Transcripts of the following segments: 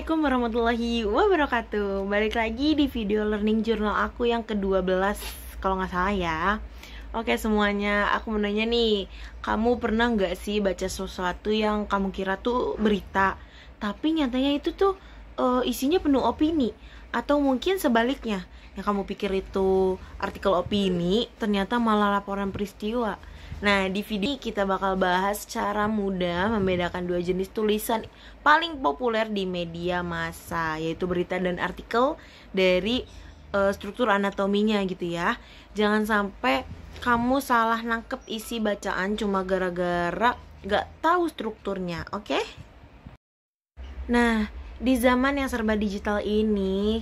Assalamualaikum warahmatullahi wabarakatuh. Balik lagi di video learning journal aku yang ke-12 kalau nggak salah ya. Oke semuanya, aku mau nanya nih, kamu pernah nggak sih baca sesuatu yang kamu kira tuh berita, tapi nyatanya itu tuh isinya penuh opini? Atau mungkin sebaliknya, yang kamu pikir itu artikel opini, ternyata malah laporan peristiwa. Nah, di video ini kita bakal bahas cara mudah membedakan dua jenis tulisan paling populer di media massa, yaitu berita dan artikel dari struktur anatominya gitu ya. Jangan sampai kamu salah nangkep isi bacaan cuma gara-gara gak tahu strukturnya, oke? Nah, di zaman yang serba digital ini,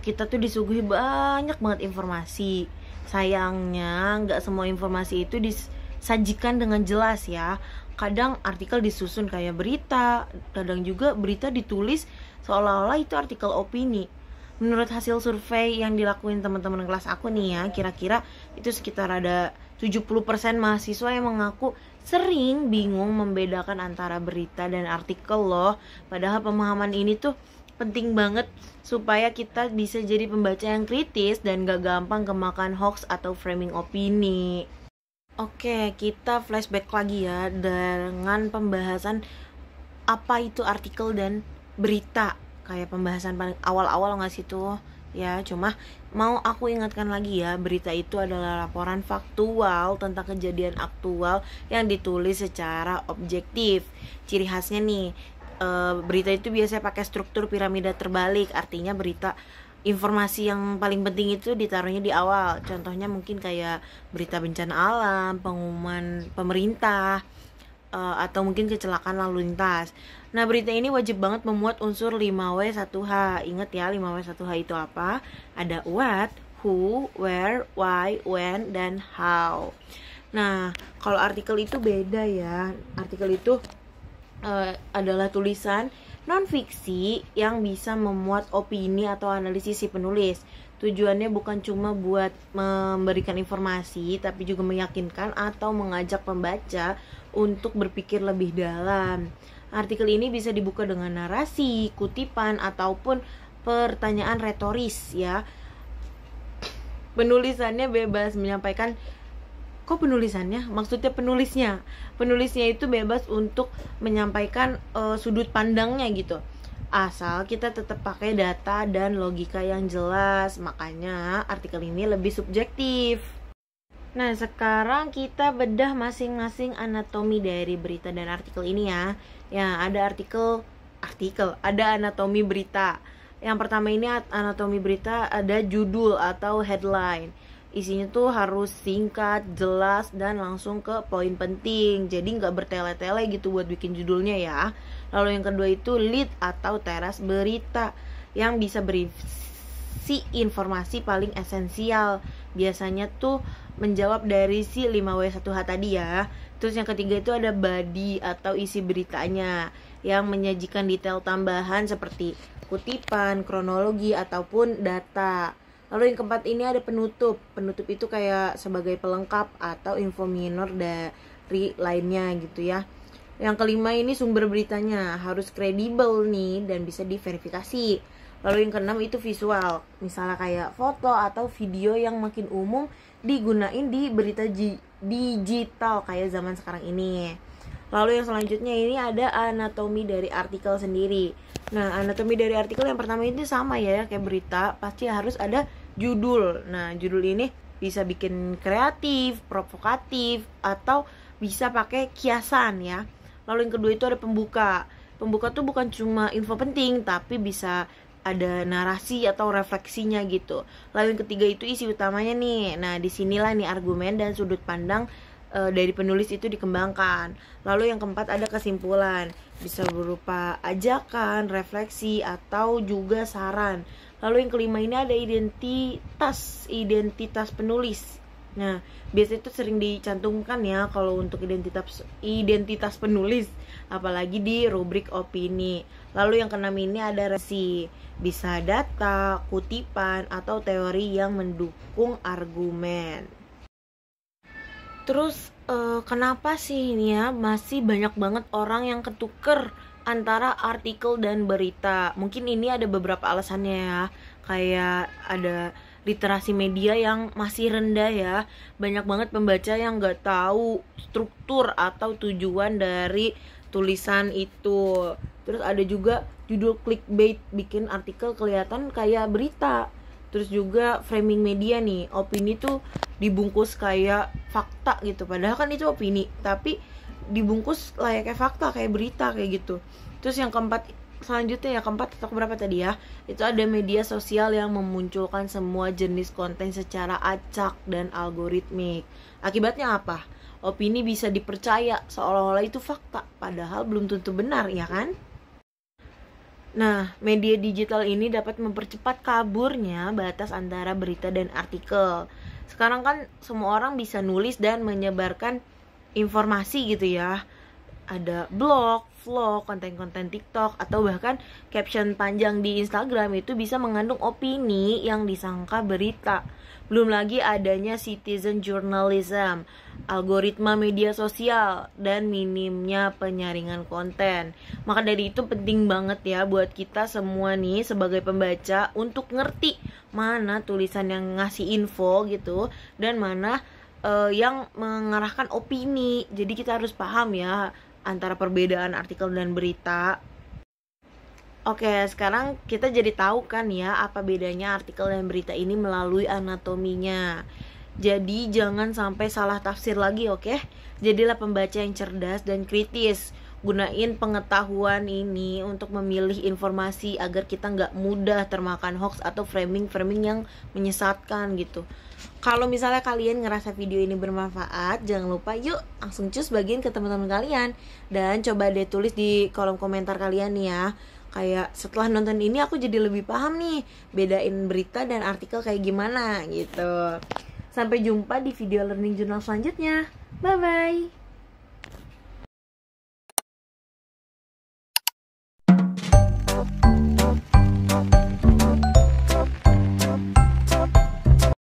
kita tuh disuguhi banyak banget informasi. Sayangnya nggak semua informasi itu disajikan dengan jelas ya. Kadang artikel disusun kayak berita, kadang juga berita ditulis seolah-olah itu artikel opini. Menurut hasil survei yang dilakuin teman-teman kelas aku nih ya, kira-kira itu sekitar ada 70% mahasiswa yang mengaku sering bingung membedakan antara berita dan artikel loh. Padahal pemahaman ini tuh penting banget supaya kita bisa jadi pembaca yang kritis dan gak gampang kemakan hoax atau framing opini. Oke, kita flashback lagi ya dengan pembahasan apa itu artikel dan berita. Kayak pembahasan paling awal-awal gak sih tuh? Ya, cuma mau aku ingatkan lagi ya, berita itu adalah laporan faktual tentang kejadian aktual yang ditulis secara objektif. Ciri khasnya nih, berita itu biasanya pakai struktur piramida terbalik. Artinya berita informasi yang paling penting itu ditaruhnya di awal. Contohnya mungkin kayak berita bencana alam, pengumuman pemerintah, atau mungkin kecelakaan lalu lintas. Nah, berita ini wajib banget memuat unsur 5W1H. Ingat ya, 5W1H itu apa? Ada what, who, where, why, when, dan how. Nah, kalau artikel itu beda ya. Artikel itu adalah tulisan non-fiksi yang bisa memuat opini atau analisis si penulis. Tujuannya bukan cuma buat memberikan informasi, tapi juga meyakinkan atau mengajak pembaca untuk berpikir lebih dalam. Artikel ini bisa dibuka dengan narasi, kutipan, ataupun pertanyaan retoris ya. Penulisannya bebas menyampaikan. Kok penulisannya? Maksudnya penulisnya. Penulisnya itu bebas untuk menyampaikan sudut pandangnya gitu. Asal kita tetap pakai data dan logika yang jelas. Makanya artikel ini lebih subjektif. Nah, sekarang kita bedah masing-masing anatomi dari berita dan artikel ini ya. Ya, ada artikel, ada anatomi berita. Yang pertama ini anatomi berita, ada judul atau headline. Isinya tuh harus singkat, jelas, dan langsung ke poin penting. Jadi nggak bertele-tele gitu buat bikin judulnya ya. Lalu yang kedua itu lead atau teras berita, yang bisa berisi informasi paling esensial. Biasanya tuh menjawab dari si 5W1H tadi ya. Terus yang ketiga itu ada body atau isi beritanya, yang menyajikan detail tambahan seperti kutipan, kronologi, ataupun data. Lalu yang keempat ini ada penutup. Penutup itu kayak sebagai pelengkap atau info minor dari lainnya gitu ya. Yang kelima ini sumber beritanya harus kredibel nih dan bisa diverifikasi. Lalu yang keenam itu visual. Misalnya kayak foto atau video yang makin umum digunain di berita digital kayak zaman sekarang ini. Lalu yang selanjutnya ini ada anatomi dari artikel sendiri. Nah, anatomi dari artikel yang pertama ini sama ya, kayak berita, pasti harus ada judul. Nah, judul ini bisa bikin kreatif, provokatif, atau bisa pakai kiasan ya. Lalu yang kedua itu ada pembuka. Pembuka tuh bukan cuma info penting, tapi bisa ada narasi atau refleksinya gitu. Lalu yang ketiga itu isi utamanya nih. Nah, disinilah nih argumen dan sudut pandang dari penulis itu dikembangkan. Lalu yang keempat ada kesimpulan, bisa berupa ajakan, refleksi, atau juga saran. Lalu yang kelima ini ada identitas penulis. Nah, biasanya itu sering dicantumkan ya kalau untuk identitas penulis, apalagi di rubrik opini. Lalu yang keenam ini ada resi, bisa data, kutipan, atau teori yang mendukung argumen. Terus kenapa sih ini ya masih banyak banget orang yang ketuker antara artikel dan berita. Mungkin ini ada beberapa alasannya ya. Kayak ada literasi media yang masih rendah ya. Banyak banget pembaca yang nggak tahu struktur atau tujuan dari tulisan itu. Terus ada juga judul clickbait, bikin artikel kelihatan kayak berita. Terus juga framing media nih, opini tuh dibungkus kayak fakta gitu, padahal kan itu opini, tapi dibungkus layaknya fakta kayak berita kayak gitu. Terus yang keempat, selanjutnya ya, keempat atau berapa tadi ya, itu ada media sosial yang memunculkan semua jenis konten secara acak dan algoritmik. Akibatnya apa? Opini bisa dipercaya seolah-olah itu fakta, padahal belum tentu benar, ya kan? Nah, media digital ini dapat mempercepat kaburnya batas antara berita dan artikel. Sekarang kan semua orang bisa nulis dan menyebarkan informasi gitu ya. Ada blog, vlog, konten-konten TikTok, atau bahkan caption panjang di Instagram itu bisa mengandung opini yang disangka berita. Belum lagi adanya citizen journalism, algoritma media sosial, dan minimnya penyaringan konten. Maka dari itu penting banget ya buat kita semua nih sebagai pembaca untuk ngerti mana tulisan yang ngasih info gitu, dan mana yang mengarahkan opini. Jadi kita harus paham ya antara perbedaan artikel dan berita. Oke, sekarang kita jadi tahu kan ya apa bedanya artikel dan berita ini melalui anatominya. Jadi jangan sampai salah tafsir lagi, oke? Jadilah pembaca yang cerdas dan kritis. Gunain pengetahuan ini untuk memilih informasi agar kita nggak mudah termakan hoax atau framing-framing yang menyesatkan gitu. Kalau misalnya kalian ngerasa video ini bermanfaat, jangan lupa yuk langsung cus bagiin ke teman-teman kalian. Dan coba deh tulis di kolom komentar kalian nih ya. Kayak setelah nonton ini aku jadi lebih paham nih bedain berita dan artikel kayak gimana gitu. Sampai jumpa di video learning journal selanjutnya. Bye bye.